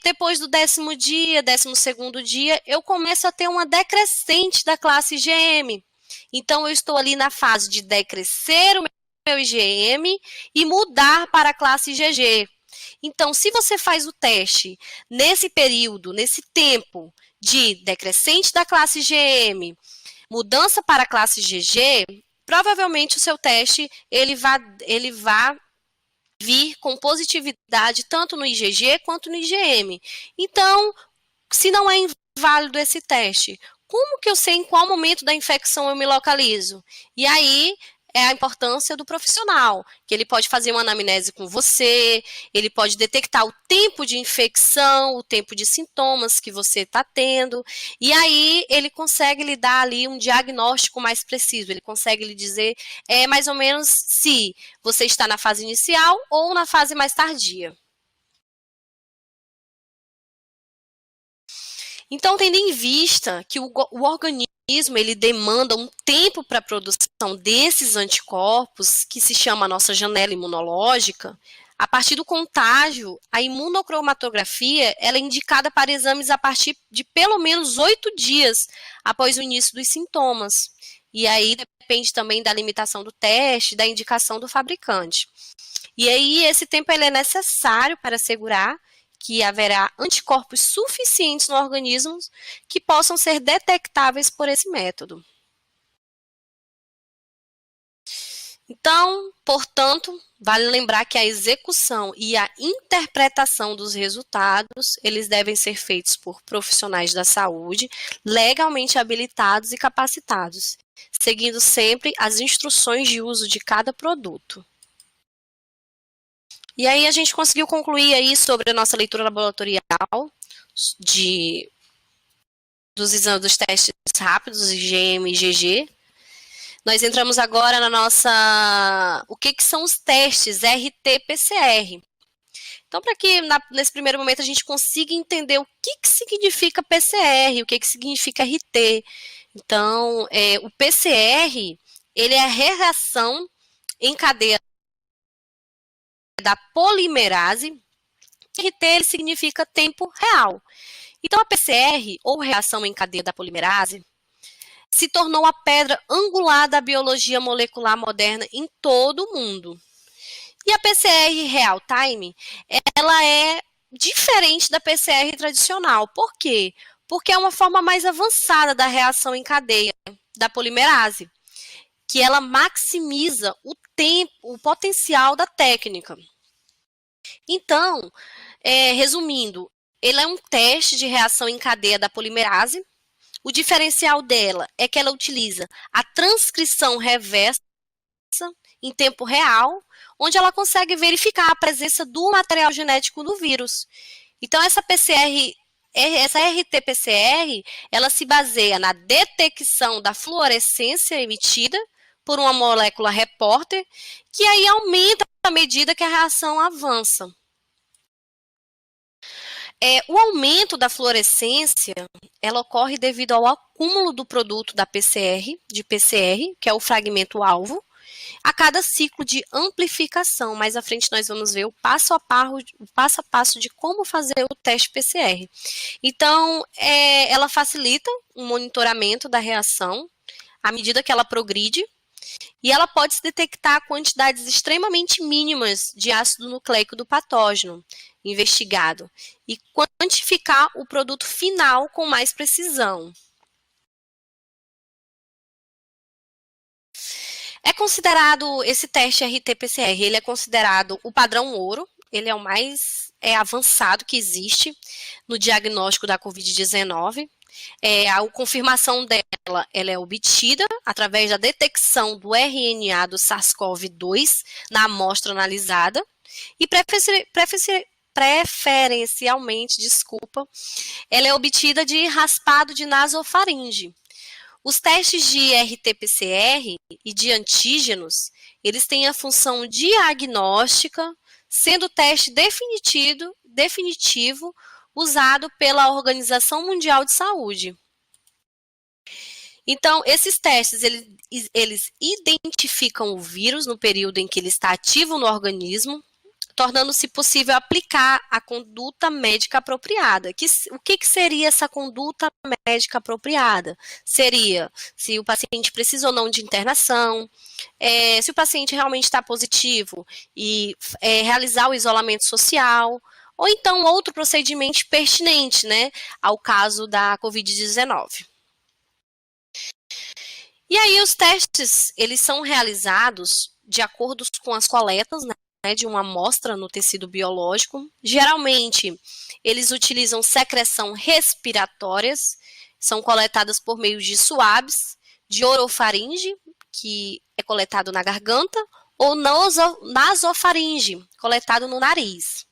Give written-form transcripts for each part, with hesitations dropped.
depois do 10º dia, 12º dia, eu começo a ter uma decrescente da classe IgM. Então, eu estou ali na fase de decrescer o meu IgM e mudar para a classe IgG. Então, se você faz o teste nesse período, nesse tempo de decrescente da classe IgM, mudança para a classe IgG, provavelmente o seu teste ele vai vir com positividade tanto no IgG quanto no IgM. Então, se não é inválido esse teste, como que eu sei em qual momento da infecção eu me localizo? E aí é a importância do profissional, que ele pode fazer uma anamnese com você, ele pode detectar o tempo de infecção, o tempo de sintomas que você está tendo, e aí ele consegue lhe dar ali um diagnóstico mais preciso, ele consegue lhe dizer mais ou menos se você está na fase inicial ou na fase mais tardia. Então, tendo em vista que o organismo ele demanda um tempo para a produção desses anticorpos, que se chama a nossa janela imunológica, a partir do contágio, a imunocromatografia ela é indicada para exames a partir de pelo menos 8 dias após o início dos sintomas. E aí depende também da limitação do teste, da indicação do fabricante. E aí esse tempo ele é necessário para assegurar que haverá anticorpos suficientes no organismo que possam ser detectáveis por esse método. Então, portanto, vale lembrar que a execução e a interpretação dos resultados, eles devem ser feitos por profissionais da saúde, legalmente habilitados e capacitados, seguindo sempre as instruções de uso de cada produto. E aí a gente conseguiu concluir aí sobre a nossa leitura laboratorial dos exames dos testes rápidos, IgM e IgG. Nós entramos agora na nossa... O que são os testes RT-PCR? Então, para que nesse primeiro momento a gente consiga entender o que significa PCR, o que significa RT. Então, o PCR, ele é a reação em cadeia da polimerase. RT ele significa tempo real. Então, a PCR, ou reação em cadeia da polimerase, se tornou a pedra angular da biologia molecular moderna em todo o mundo. E a PCR real time, ela é diferente da PCR tradicional. Por quê? Porque é uma forma mais avançada da reação em cadeia da polimerase, que ela maximiza o tempo, o potencial da técnica. Então, resumindo, ele é um teste de reação em cadeia da polimerase. O diferencial dela é que ela utiliza a transcrição reversa em tempo real, onde ela consegue verificar a presença do material genético do vírus. Então, essa RT-PCR, ela se baseia na detecção da fluorescência emitida por uma molécula repórter, que aí aumenta à medida que a reação avança. O aumento da fluorescência, ela ocorre devido ao acúmulo do produto da PCR, que é o fragmento alvo, a cada ciclo de amplificação. Mais à frente nós vamos ver o passo a passo de como fazer o teste PCR. Então, ela facilita o monitoramento da reação à medida que ela progride, e ela pode se detectar quantidades extremamente mínimas de ácido nucleico do patógeno investigado e quantificar o produto final com mais precisão. É considerado, esse teste RT-PCR, ele é considerado o padrão ouro, ele é o mais avançado que existe no diagnóstico da Covid-19. A confirmação dela ela é obtida através da detecção do RNA do SARS-CoV-2 na amostra analisada e preferencialmente, ela é obtida de raspado de nasofaringe. Os testes de RT-PCR e de antígenos, eles têm a função diagnóstica, sendo o teste definitivo usado pela Organização Mundial de Saúde. Então, esses testes, eles identificam o vírus no período em que ele está ativo no organismo, tornando-se possível aplicar a conduta médica apropriada. O que seria essa conduta médica apropriada? Seria se o paciente precisa ou não de internação, se o paciente realmente está positivo e realizar o isolamento social, ou então outro procedimento pertinente, né, ao caso da Covid-19. E aí os testes, eles são realizados de acordo com as coletas, né, de uma amostra no tecido biológico. Geralmente, eles utilizam secreção respiratórias, são coletadas por meio de suaves, de orofaringe, que é coletado na garganta, ou nasofaringe, coletado no nariz.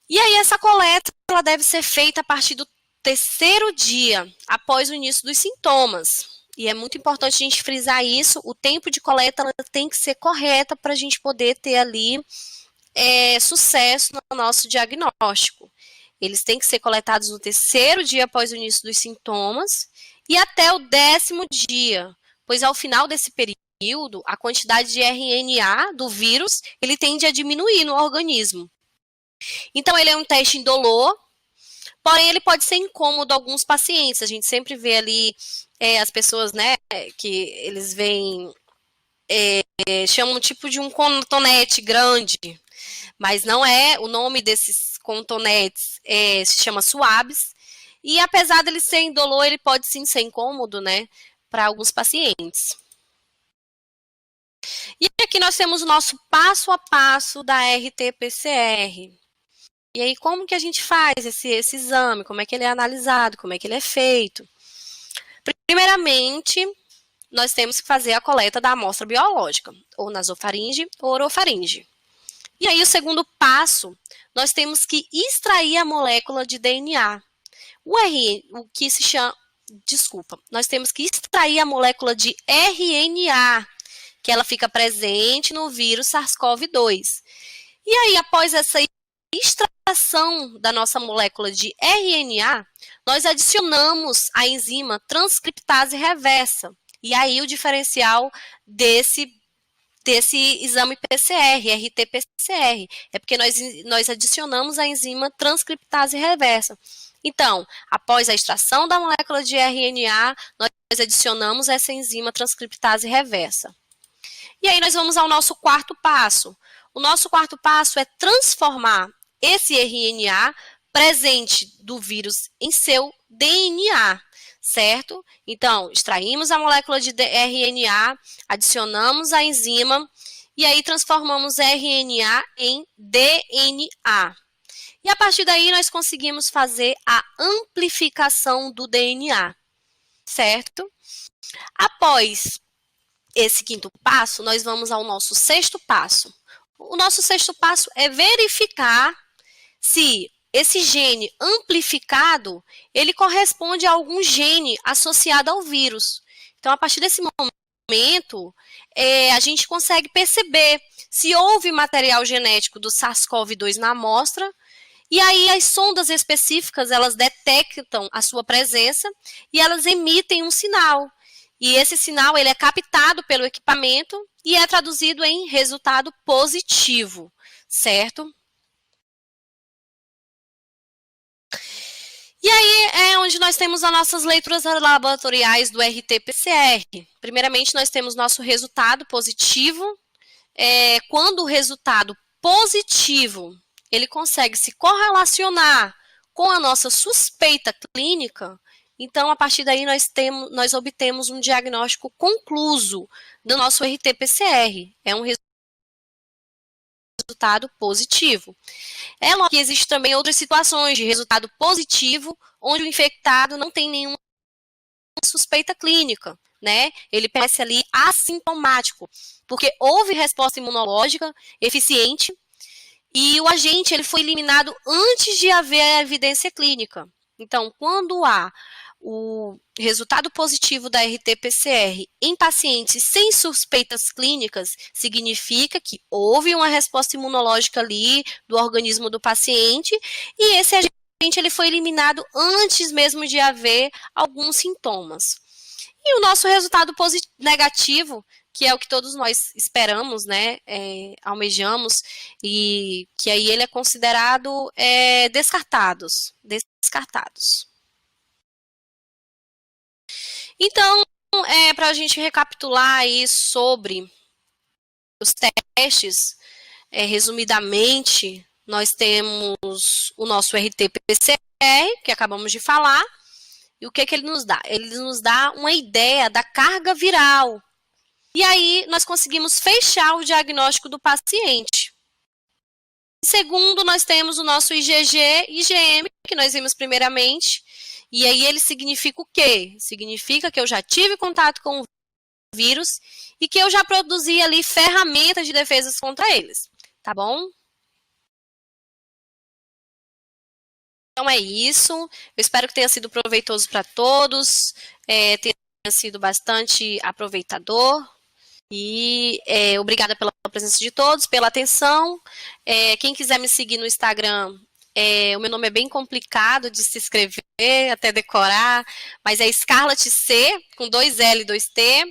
E aí essa coleta ela deve ser feita a partir do terceiro dia, após o início dos sintomas. E é muito importante a gente frisar isso, o tempo de coleta ela tem que ser correta para a gente poder ter ali sucesso no nosso diagnóstico. Eles têm que ser coletados no terceiro dia após o início dos sintomas e até o 10º dia, pois ao final desse período, a quantidade de RNA do vírus, ele tende a diminuir no organismo. Então, ele é um teste indolor, porém, ele pode ser incômodo a alguns pacientes. A gente sempre vê ali as pessoas, né, que eles veem, chamam tipo de um cotonete grande, mas não é, o nome desses cotonetes se chama suaves, e apesar dele ser indolor, ele pode sim ser incômodo, né, para alguns pacientes. E aqui nós temos o nosso passo a passo da RT-PCR. E aí, como que a gente faz esse exame? Como é que ele é analisado? Como é que ele é feito? Primeiramente, nós temos que fazer a coleta da amostra biológica, ou nasofaringe ou orofaringe. E aí, o segundo passo, nós temos que extrair a molécula de DNA. Nós temos que extrair a molécula de RNA, que ela fica presente no vírus SARS-CoV-2. E aí, após essa extração da nossa molécula de RNA, nós adicionamos a enzima transcriptase reversa. E aí o diferencial desse exame PCR, RT-PCR, é porque nós adicionamos a enzima transcriptase reversa. Então, após a extração da molécula de RNA, nós adicionamos essa enzima transcriptase reversa. E aí nós vamos ao nosso quarto passo. O nosso quarto passo é transformar esse RNA presente do vírus em seu DNA, certo? Então, extraímos a molécula de RNA, adicionamos a enzima e aí transformamos RNA em DNA. E a partir daí nós conseguimos fazer a amplificação do DNA, certo? Após esse quinto passo, nós vamos ao nosso sexto passo. O nosso sexto passo é verificar se esse gene amplificado, ele corresponde a algum gene associado ao vírus. Então, a partir desse momento, a gente consegue perceber se houve material genético do SARS-CoV-2 na amostra, e aí as sondas específicas, elas detectam a sua presença e elas emitem um sinal. E esse sinal, ele é captado pelo equipamento e é traduzido em resultado positivo, certo? E aí é onde nós temos as nossas leituras laboratoriais do RT-PCR. Primeiramente, nós temos nosso resultado positivo. Quando o resultado positivo, ele consegue se correlacionar com a nossa suspeita clínica, então, a partir daí, nós obtemos um diagnóstico concluso do nosso RT-PCR. É um resultado positivo. É lógico que existem também outras situações de resultado positivo, onde o infectado não tem nenhuma suspeita clínica, né? Ele parece ali assintomático, porque houve resposta imunológica eficiente e o agente ele foi eliminado antes de haver a evidência clínica. Então, quando há o resultado positivo da RT-PCR em pacientes sem suspeitas clínicas, significa que houve uma resposta imunológica ali do organismo do paciente e esse agente ele foi eliminado antes mesmo de haver alguns sintomas. E o nosso resultado negativo que é o que todos nós esperamos, né, almejamos, e que aí ele é considerado descartados. Então, para a gente recapitular aí sobre os testes, resumidamente, nós temos o nosso RT-PCR, que acabamos de falar, e o que ele nos dá? Ele nos dá uma ideia da carga viral. E aí, nós conseguimos fechar o diagnóstico do paciente. Segundo, nós temos o nosso IgG e IgM, que nós vimos primeiramente, e aí ele significa o quê? Significa que eu já tive contato com o vírus e que eu já produzi ali ferramentas de defesas contra eles, tá bom? Então é isso, eu espero que tenha sido proveitoso para todos, tenha sido bastante aproveitador. E obrigada pela presença de todos, pela atenção. Quem quiser me seguir no Instagram, o meu nome é bem complicado de se escrever, até decorar, mas é Scarlett C, com 2L e 2T.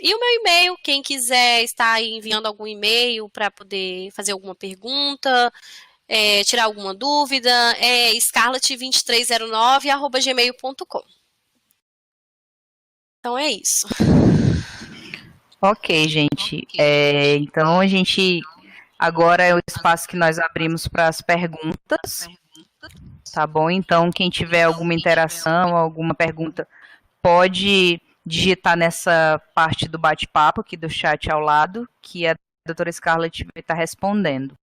E o meu e-mail, quem quiser estar enviando algum e-mail para poder fazer alguma pergunta, tirar alguma dúvida, é scarlett2309@gmail.com. Então é isso. Ok, gente. Então a gente agora é o espaço que nós abrimos para as perguntas, tá bom? Então quem tiver alguma interação, alguma pergunta, pode digitar nessa parte do bate-papo aqui do chat ao lado, que a doutora Scarlett vai estar respondendo.